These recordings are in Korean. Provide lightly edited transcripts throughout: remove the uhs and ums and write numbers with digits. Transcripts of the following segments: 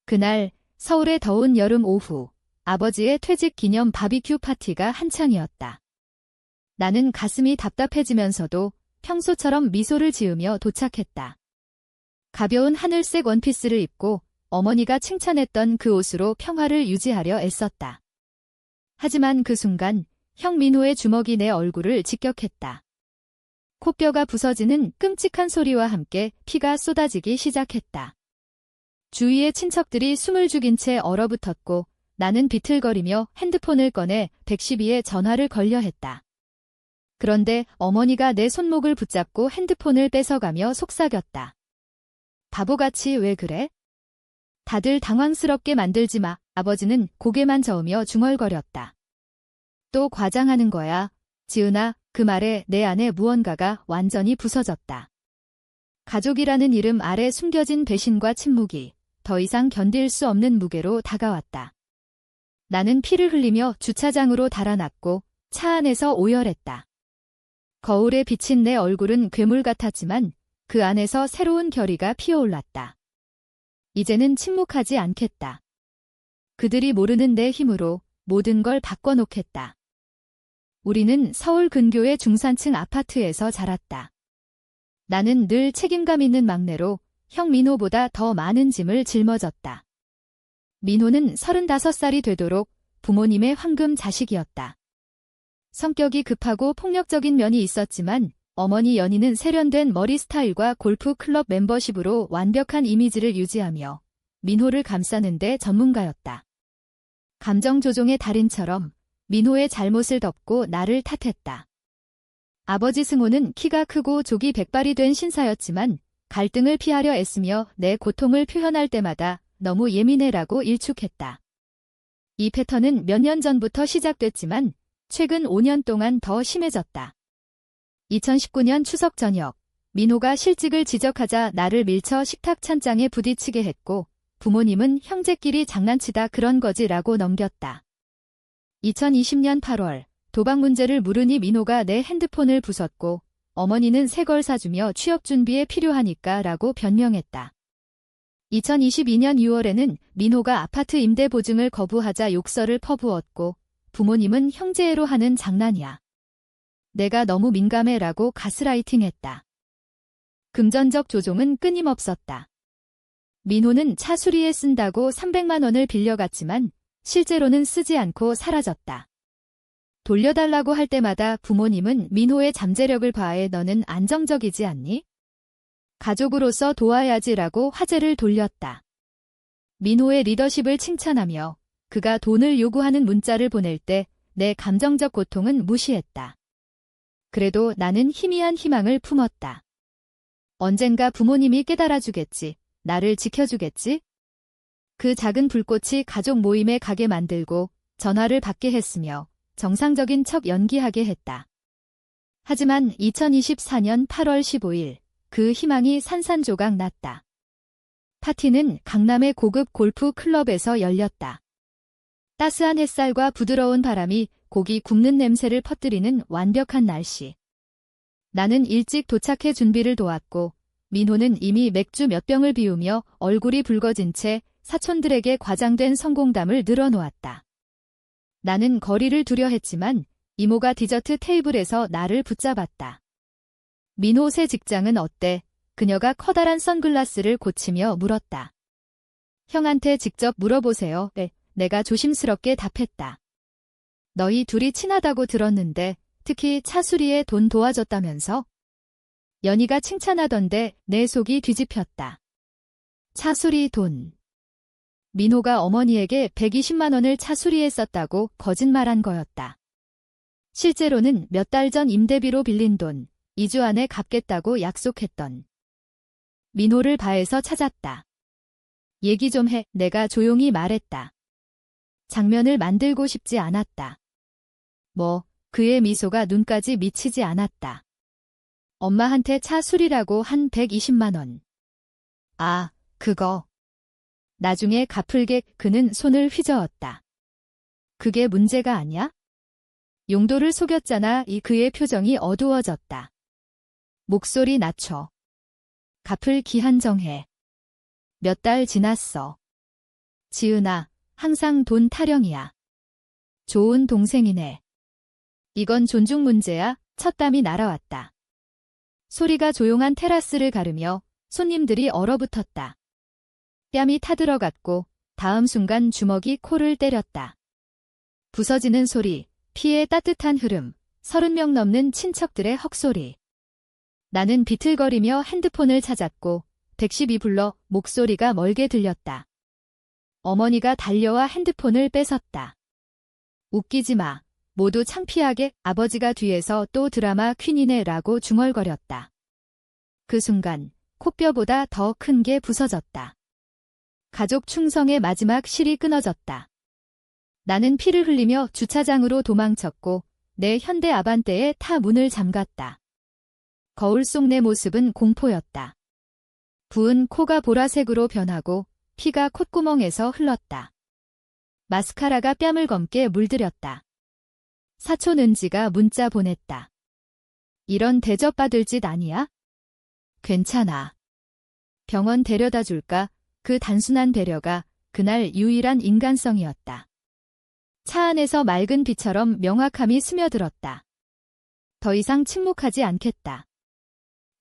그날 서울의 더운 여름 오후, 아버지의 퇴직 기념 바비큐 파티가 한창이었다. 나는 가슴이 답답해지면서도 평소처럼 미소를 지으며 도착했다. 가벼운 하늘색 원피스를 입고 어머니가 칭찬했던 그 옷으로 평화를 유지하려 애썼다. 하지만 그 순간 형 민호의 주먹이 내 얼굴을 직격했다. 코뼈가 부서지는 끔찍한 소리와 함께 피가 쏟아지기 시작했다. 주위의 친척들이 숨을 죽인 채 얼어붙었고 나는 비틀거리며 핸드폰을 꺼내 112에 전화를 걸려 했다. 그런데 어머니가 내 손목을 붙잡고 핸드폰을 뺏어가며 속삭였다. 바보같이 왜 그래? 다들 당황스럽게 만들지 마. 아버지는 고개만 저으며 중얼거렸다. 또 과장하는 거야. 지은아, 그 말에 내 안에 무언가가 완전히 부서졌다. 가족이라는 이름 아래 숨겨진 배신과 침묵이 더 이상 견딜 수 없는 무게로 다가왔다. 나는 피를 흘리며 주차장으로 달아났고 차 안에서 오열했다. 거울에 비친 내 얼굴은 괴물 같았지만 그 안에서 새로운 결의가 피어올랐다. 이제는 침묵하지 않겠다. 그들이 모르는 내 힘으로 모든 걸 바꿔놓겠다. 우리는 서울 근교의 중산층 아파트에서 자랐다. 나는 늘 책임감 있는 막내로 형 민호보다 더 많은 짐을 짊어졌다. 민호는 35살이 되도록 부모님의 황금 자식이었다. 성격이 급하고 폭력적인 면이 있었지만 어머니 연희는 세련된 머리 스타일과 골프 클럽 멤버십으로 완벽한 이미지를 유지하며 민호를 감싸는 데 전문가였다. 감정 조종의 달인처럼 민호의 잘못을 덮고 나를 탓했다. 아버지 승호는 키가 크고 족이 백발이 된 신사였지만 갈등을 피하려 애쓰며 내 고통을 표현할 때마다 너무 예민해라고 일축했다. 이 패턴은 몇 년 전부터 시작됐지만 최근 5년 동안 더 심해졌다. 2019년 추석 저녁, 민호가 실직을 지적하자 나를 밀쳐 식탁 찬장에 부딪히게 했고 부모님은 형제끼리 장난치다 그런 거지라고 넘겼다. 2020년 8월, 도박 문제를 물으니 민호가 내 핸드폰을 부쉈고 어머니는 새 걸 사주며 취업 준비에 필요하니까 라고 변명했다. 2022년 6월에는 민호가 아파트 임대 보증을 거부하자 욕설을 퍼부었고 부모님은 형제애로 하는 장난이야. 내가 너무 민감해라고 가스라이팅했다. 금전적 조종은 끊임없었다. 민호는 차 수리에 쓴다고 300만 원을 빌려갔지만 실제로는 쓰지 않고 사라졌다. 돌려달라고 할 때마다 부모님은 민호의 잠재력을 봐해 너는 안정적이지 않니? 가족으로서 도와야지라고 화제를 돌렸다. 민호의 리더십을 칭찬하며 그가 돈을 요구하는 문자를 보낼 때 내 감정적 고통은 무시했다. 그래도 나는 희미한 희망을 품었다. 언젠가 부모님이 깨달아주겠지. 나를 지켜주겠지? 그 작은 불꽃이 가족 모임에 가게 만들고 전화를 받게 했으며 정상적인 척 연기하게 했다. 하지만 2024년 8월 15일 그 희망이 산산조각 났다. 파티는 강남의 고급 골프 클럽에서 열렸다. 따스한 햇살과 부드러운 바람이 고기 굽는 냄새를 퍼뜨리는 완벽한 날씨. 나는 일찍 도착해 준비를 도왔고 민호는 이미 맥주 몇 병을 비우며 얼굴이 붉어진 채 사촌들에게 과장된 성공담을 늘어놓았다. 나는 거리를 두려 했지만 이모가 디저트 테이블에서 나를 붙잡았다. 민호 새 직장은 어때? 그녀가 커다란 선글라스를 고치며 물었다. 형한테 직접 물어보세요. 네, 내가 조심스럽게 답했다. 너희 둘이 친하다고 들었는데 특히 차 수리에 돈 도와줬다면서? 연희가 칭찬하던데 내 속이 뒤집혔다. 차 수리 돈. 민호가 어머니에게 120만 원을 차 수리에 썼다고 거짓말한 거였다. 실제로는 몇 달 전 임대비로 빌린 돈, 2주 안에 갚겠다고 약속했던. 민호를 바에서 찾았다. 얘기 좀 해. 내가 조용히 말했다. 장면을 만들고 싶지 않았다. 그의 미소가 눈까지 미치지 않았다. 엄마한테 차 수리라고 한 120만 원. 아, 그거. 나중에 갚을게. 그는 손을 휘저었다. 그게 문제가 아니야? 용도를 속였잖아. 그의 표정이 어두워졌다. 목소리 낮춰. 갚을 기한 정해. 몇 달 지났어. 지은아, 항상 돈 타령이야. 좋은 동생이네. 이건 존중 문제야. 첫 땀이 날아왔다. 소리가 조용한 테라스를 가르며 손님들이 얼어붙었다. 뺨이 타들어갔고 다음 순간 주먹이 코를 때렸다. 부서지는 소리, 피의 따뜻한 흐름, 30명 넘는 친척들의 헉소리. 나는 비틀거리며 핸드폰을 찾았고 112 불러 목소리가 멀게 들렸다. 어머니가 달려와 핸드폰을 뺏었다. 웃기지 마. 모두 창피하게 아버지가 뒤에서 또 드라마 퀸이네 라고 중얼거렸다. 그 순간 코뼈보다 더 큰 게 부서졌다. 가족 충성의 마지막 실이 끊어졌다. 나는 피를 흘리며 주차장으로 도망쳤고 내 현대 아반떼에 타 문을 잠갔다. 거울 속 내 모습은 공포였다. 부은 코가 보라색으로 변하고 피가 콧구멍에서 흘렀다. 마스카라가 뺨을 검게 물들였다. 사촌 은지가 문자 보냈다. 이런 대접받을 짓 아니야? 괜찮아. 병원 데려다 줄까? 그 단순한 배려가 그날 유일한 인간성이었다. 차 안에서 맑은 비처럼 명확함이 스며들었다. 더 이상 침묵하지 않겠다.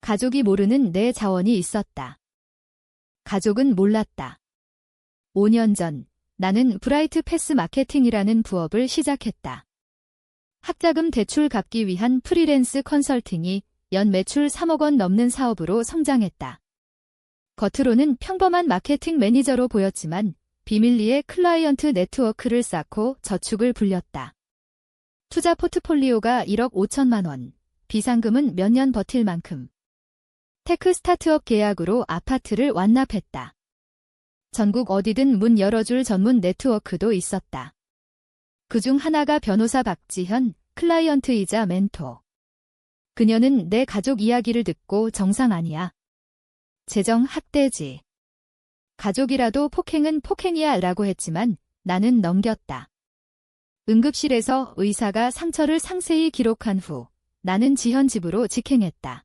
가족이 모르는 내 자원이 있었다. 가족은 몰랐다. 5년 전 나는 브라이트 패스 마케팅이라는 부업을 시작했다. 학자금 대출 갚기 위한 프리랜스 컨설팅이 연 매출 3억 원 넘는 사업으로 성장했다. 겉으로는 평범한 마케팅 매니저로 보였지만 비밀리에 클라이언트 네트워크를 쌓고 저축을 불렸다. 투자 포트폴리오가 1억 5천만 원, 비상금은 몇 년 버틸 만큼. 테크 스타트업 계약으로 아파트를 완납했다. 전국 어디든 문 열어줄 전문 네트워크도 있었다. 그중 하나가 변호사 박지현, 클라이언트이자 멘토. 그녀는 내 가족 이야기를 듣고 정상 아니야. 재정 학대지. 가족이라도 폭행은 폭행이야 라고 했지만 나는 넘겼다. 응급실에서 의사가 상처를 상세히 기록한 후 나는 지현 집으로 직행했다.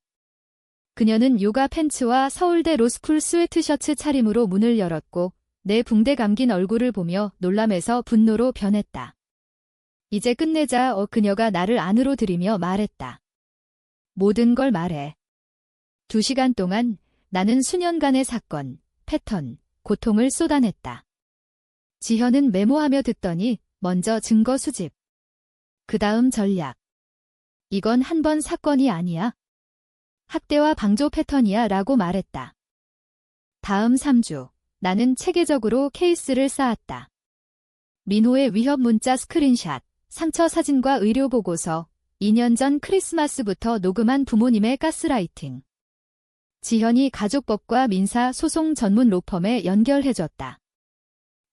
그녀는 요가 팬츠와 서울대 로스쿨 스웨트셔츠 차림으로 문을 열었고 내 붕대 감긴 얼굴을 보며 놀람에서 분노로 변했다. 이제 끝내자. 그녀가 나를 안으로 들이며 말했다. 모든 걸 말해. 2시간 동안 나는 수년간의 사건, 패턴, 고통을 쏟아냈다. 지현은 메모하며 듣더니 먼저 증거 수집. 그 다음 전략. 이건 한 번 사건이 아니야. 학대와 방조 패턴이야 라고 말했다. 다음 3주, 나는 체계적으로 케이스를 쌓았다. 민호의 위협 문자 스크린샷, 상처 사진과 의료 보고서, 2년 전 크리스마스부터 녹음한 부모님의 가스라이팅. 지현이 가족법과 민사 소송 전문 로펌에 연결해줬다.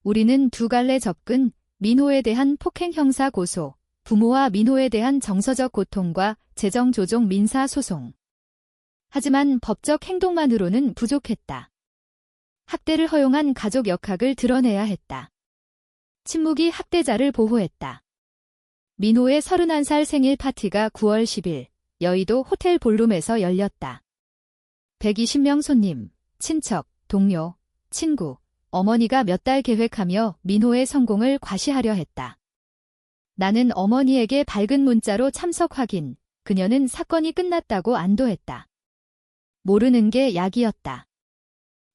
우리는 두 갈래 접근, 민호에 대한 폭행 형사 고소, 부모와 민호에 대한 정서적 고통과 재정 조정 민사 소송. 하지만 법적 행동만으로는 부족했다. 학대를 허용한 가족 역학을 드러내야 했다. 침묵이 학대자를 보호했다. 민호의 31살 생일 파티가 9월 10일 여의도 호텔 볼룸에서 열렸다. 120명 손님, 친척, 동료, 친구, 어머니가 몇 달 계획하며 민호의 성공을 과시하려 했다. 나는 어머니에게 밝은 문자로 참석 확인, 그녀는 사건이 끝났다고 안도했다. 모르는 게 약이었다.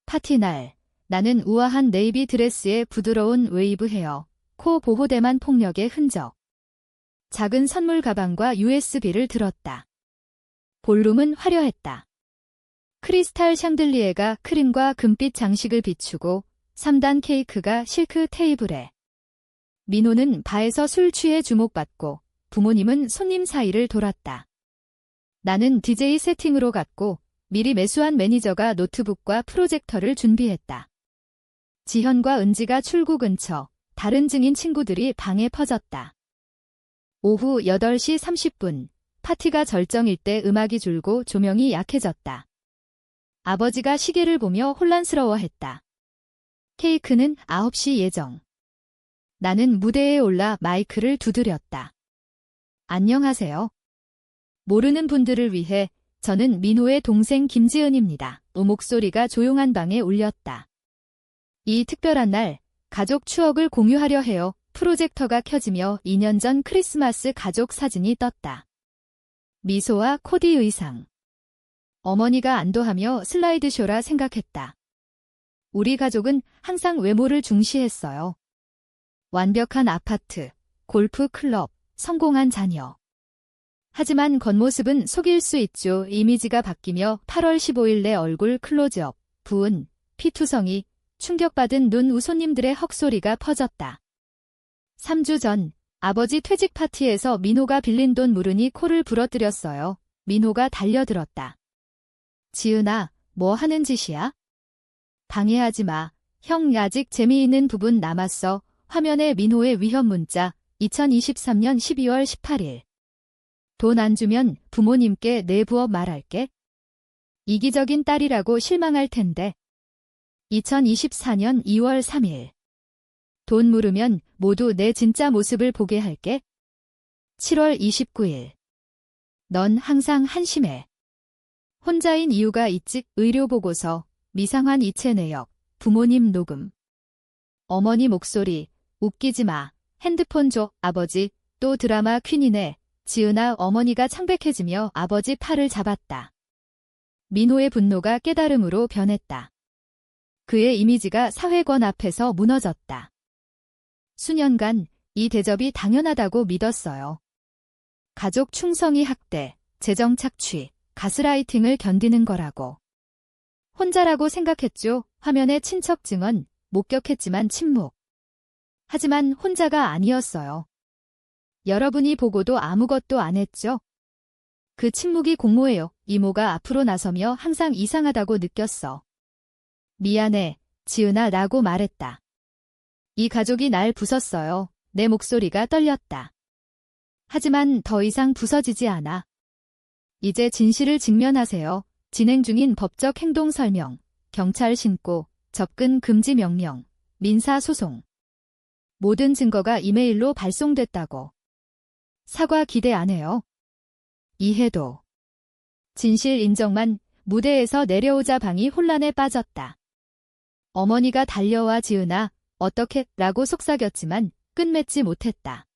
파티 날, 나는 우아한 네이비 드레스에 부드러운 웨이브 헤어, 코 보호대만 폭력의 흔적. 작은 선물 가방과 USB를 들었다. 볼룸은 화려했다. 크리스탈 샹들리에가 크림과 금빛 장식을 비추고 3단 케이크가 실크 테이블에. 민호는 바에서 술 취해 주목받고 부모님은 손님 사이를 돌았다. 나는 DJ 세팅으로 갔고 미리 매수한 매니저가 노트북과 프로젝터를 준비했다. 지현과 은지가 출구 근처, 다른 증인 친구들이 방에 퍼졌다. 오후 8시 30분, 파티가 절정일 때 음악이 줄고 조명이 약해졌다. 아버지가 시계를 보며 혼란스러워했다. 케이크는 9시 예정. 나는 무대에 올라 마이크를 두드렸다. 안녕하세요. 모르는 분들을 위해 저는 민호의 동생 김지은입니다. 목소리가 조용한 방에 울렸다. 이 특별한 날, 가족 추억을 공유하려 해요. 프로젝터가 켜지며 2년 전 크리스마스 가족 사진이 떴다. 미소와 코디 의상. 어머니가 안도하며 슬라이드쇼라 생각했다. 우리 가족은 항상 외모를 중시했어요. 완벽한 아파트, 골프 클럽, 성공한 자녀. 하지만 겉모습은 속일 수 있죠. 이미지가 바뀌며 8월 15일 내 얼굴 클로즈업, 부은, 피투성이, 충격받은 눈 우손님들의 헉소리가 퍼졌다. 3주 전 아버지 퇴직 파티에서 민호가 빌린 돈 물으니 코를 부러뜨렸어요. 민호가 달려들었다. 지은아, 뭐 하는 짓이야? 방해하지 마. 형 아직 재미있는 부분 남았어. 화면에 민호의 위협 문자. 2023년 12월 18일. 돈 안 주면 부모님께 내부업 말할게. 이기적인 딸이라고 실망할 텐데. 2024년 2월 3일. 돈 물으면 모두 내 진짜 모습을 보게 할게. 7월 29일. 넌 항상 한심해. 혼자인 이유가 있지. 의료보고서, 미상환 이체 내역, 부모님 녹음. 어머니 목소리, 웃기지 마. 핸드폰 줘, 아버지. 또 드라마 퀸이네. 지은아. 어머니가 창백해지며 아버지 팔을 잡았다. 민호의 분노가 깨달음으로 변했다. 그의 이미지가 사회권 앞에서 무너졌다. 수년간 이 대접이 당연하다고 믿었어요. 가족 충성이 학대, 재정 착취, 가스라이팅을 견디는 거라고. 혼자라고 생각했죠. 화면에 친척 증언, 목격했지만 침묵. 하지만 혼자가 아니었어요. 여러분이 보고도 아무것도 안 했죠. 그 침묵이 공모예요. 이모가 앞으로 나서며 항상 이상하다고 느꼈어. 미안해, 지은아 라고 말했다. 이 가족이 날 부쉈어요. 내 목소리가 떨렸다. 하지만 더 이상 부서지지 않아. 이제 진실을 직면하세요. 진행 중인 법적 행동 설명, 경찰 신고, 접근 금지 명령, 민사 소송. 모든 증거가 이메일로 발송됐다고. 사과 기대 안 해요. 이해도. 진실 인정만. 무대에서 내려오자 방이 혼란에 빠졌다. 어머니가 달려와 지은아, 어떻게? 라고 속삭였지만 끝맺지 못했다.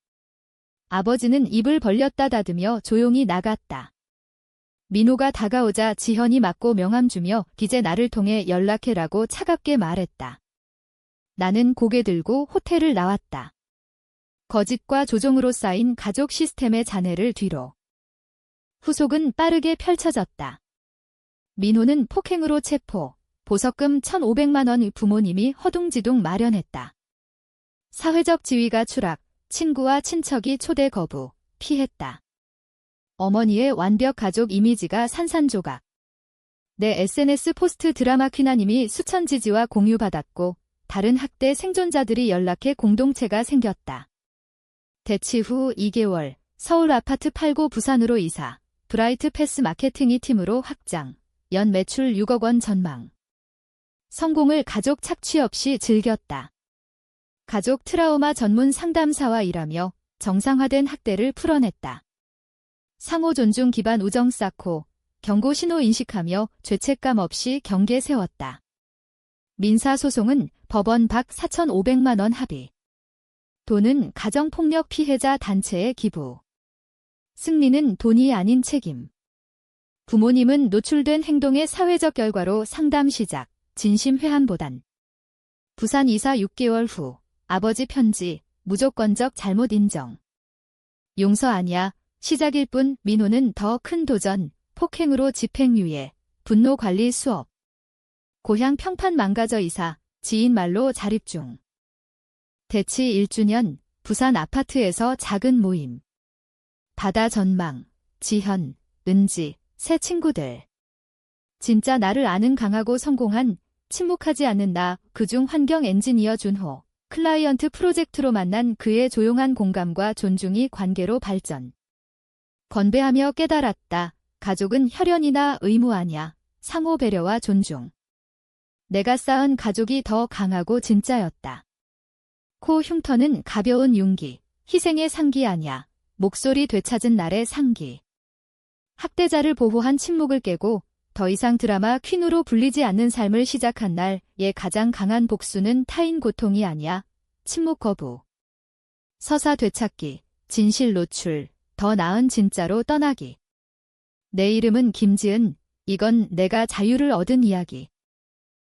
아버지는 입을 벌렸다 닫으며 조용히 나갔다. 민호가 다가오자 지현이 맞고 명함 주며 이제 나를 통해 연락해라고 차갑게 말했다. 나는 고개 들고 호텔을 나왔다. 거짓과 조종으로 쌓인 가족 시스템의 잔해를 뒤로. 후속은 빠르게 펼쳐졌다. 민호는 폭행으로 체포, 보석금 1,500만 원 부모님이 허둥지둥 마련했다. 사회적 지위가 추락, 친구와 친척이 초대 거부, 피했다. 어머니의 완벽 가족 이미지가 산산조각. 내 SNS 포스트 드라마 퀸아님이 수천 지지와 공유받았고 다른 학대 생존자들이 연락해 공동체가 생겼다. 대치 후 2개월, 서울 아파트 팔고 부산으로 이사, 브라이트 패스 마케팅이 팀으로 확장, 연 매출 6억 원 전망. 성공을 가족 착취 없이 즐겼다. 가족 트라우마 전문 상담사와 일하며 정상화된 학대를 풀어냈다. 상호 존중 기반 우정 쌓고 경고 신호 인식하며 죄책감 없이 경계 세웠다. 민사소송은 법원 박 4,500만 원 합의. 돈은 가정폭력 피해자 단체에 기부. 승리는 돈이 아닌 책임. 부모님은 노출된 행동의 사회적 결과로 상담 시작, 진심 회한보단. 부산 이사 6개월 후, 아버지 편지, 무조건적 잘못 인정. 용서 아니야, 시작일 뿐. 민호는 더 큰 도전, 폭행으로 집행유예, 분노 관리 수업. 고향 평판 망가져 이사, 지인 말로 자립 중. 대치 1주년, 부산 아파트에서 작은 모임. 바다 전망, 지현, 은지, 새 친구들. 진짜 나를 아는 강하고 성공한, 침묵하지 않는 나, 그중 환경 엔지니어 준호. 클라이언트 프로젝트로 만난 그의 조용한 공감과 존중이 관계로 발전. 건배하며 깨달았다. 가족은 혈연이나 의무 아냐. 상호 배려와 존중. 내가 쌓은 가족이 더 강하고 진짜였다. 코 흉터는 가벼운 용기. 희생의 상기 아냐. 목소리 되찾은 날의 상기. 학대자를 보호한 침묵을 깨고 더 이상 드라마 퀸으로 불리지 않는 삶을 시작한 날의 가장 강한 복수는 타인 고통이 아니야. 침묵 거부. 서사 되찾기, 진실 노출, 더 나은 진짜로 떠나기. 내 이름은 김지은. 이건 내가 자유를 얻은 이야기.